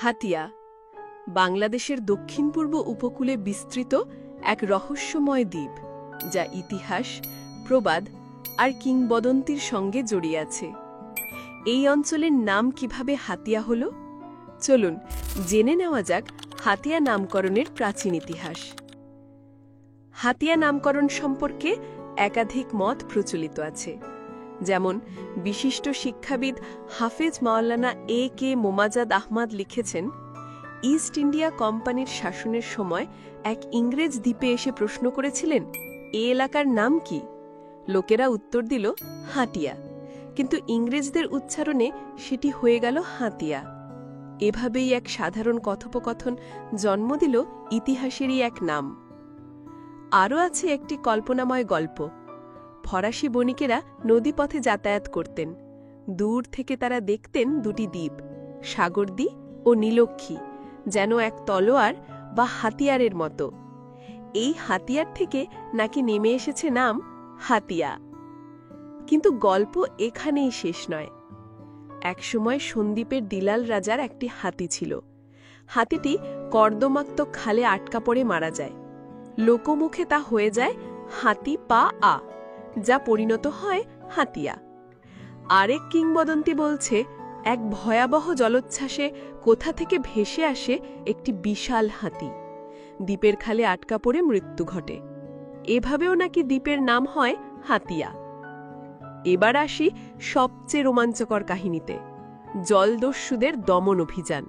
হাতিয়া বাংলাদেশের দক্ষিণ পূর্ব উপকূলে বিস্তৃত এক রহস্যময় দ্বীপ, যা ইতিহাস, প্রবাদ আর কিংবদন্তির সঙ্গে জড়িয়ে আছে। এই অঞ্চলের নাম কিভাবে হাতিয়া হল, চলুন জেনে নেওয়া যাক হাতিয়া নামকরণের প্রাচীন ইতিহাস। হাতিয়া নামকরণ সম্পর্কে একাধিক মত প্রচলিত আছে। যেমন বিশিষ্ট শিক্ষাবিদ হাফেজ মাওলানা A.K. মোমাজাদ আহমদ লিখেছেন, ইস্ট ইন্ডিয়া কোম্পানির শাসনের সময় এক ইংরেজ দ্বীপে এসে প্রশ্ন করেছিলেন, এ এলাকার নাম কি? লোকেরা উত্তর দিল হাতিয়া, কিন্তু ইংরেজদের উচ্চারণে সেটি হয়ে গেল হাতিয়া। এভাবেই এক সাধারণ কথোপকথন জন্ম দিল ইতিহাসেরই এক নাম। আরও আছে একটি কল্পনাময় গল্প। ফরাসি বণিকেরা নদীপথে যাতায়াত করতেন। দূর থেকে তারা দেখতেন দুটি দ্বীপ, সাগরদ্বীপ ও নীলক্ষী, যেন এক তলোয়ার বা হাতিয়ারের মতো। এই হাতিয়ার থেকে নাকি নেমে এসেছে নাম হাতিয়া। কিন্তু গল্প এখানেই শেষ নয়। একসময় সন্দ্বীপের দিলাল রাজার একটি হাতি ছিল। হাতিটি কর্দমাক্ত খালে আটকা পড়ে মারা যায়। লোকমুখে তা হয়ে যায় হাতি পা আ, যা পরিণত হয় হাতিয়া। আরেক কিংবদন্তি বলছে, এক ভয়াবহ জলোচ্ছ্বাসে কোথা থেকে ভেসে আসে একটি বিশাল হাতি। দ্বীপের খালে আটকা পড়ে মৃত্যু ঘটে। এভাবেও নাকি দ্বীপের নাম হয় হাতিয়া। এবার আসি সবচেয়ে রোমাঞ্চকর কাহিনীতে, জলদস্যুদের দমন অভিযান।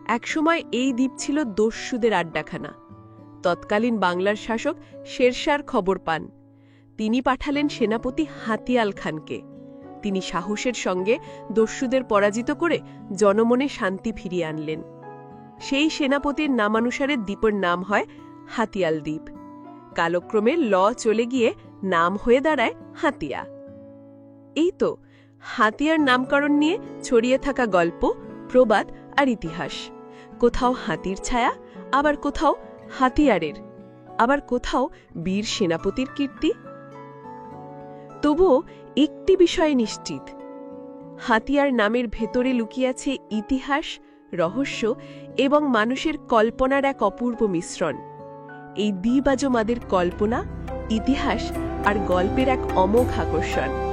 একসময় এই দ্বীপ ছিল দস্যুদের আড্ডাখানা। তৎকালীন বাংলার শাসক শেরশার খবর পান। তিনি পাঠালেন সেনাপতি হাতিয়াল খানকে। তিনি সাহসের সঙ্গে দস্যুদের পরাজিত করে জনমনে শান্তি ফিরিয়ে আনলেন। সেই সেনাপতির নামানুসারে দ্বীপের নাম হয় হাতিয়াল দ্বীপ। কালক্রমে চলে গিয়ে নাম হয়ে দাঁড়ায় হাতিয়া। এই তো হাতিয়ার নামকরণ নিয়ে ছড়িয়ে থাকা গল্প, প্রবাদ আর ইতিহাস। কোথাও হাতির ছায়া, আবার কোথাও হাতিয়ারের, আবার কোথাও বীর সেনাপতির কীর্তি। তবুও একটি বিষয় নিশ্চিত, হাতিয়ার নামের ভেতরে লুকিয়ে আছে ইতিহাস, রহস্য এবং মানুষের কল্পনার এক অপূর্ব মিশ্রণ। এই দ্বীপ আজ আমাদের কল্পনা, ইতিহাস আর গল্পের এক অমোঘ আকর্ষণ।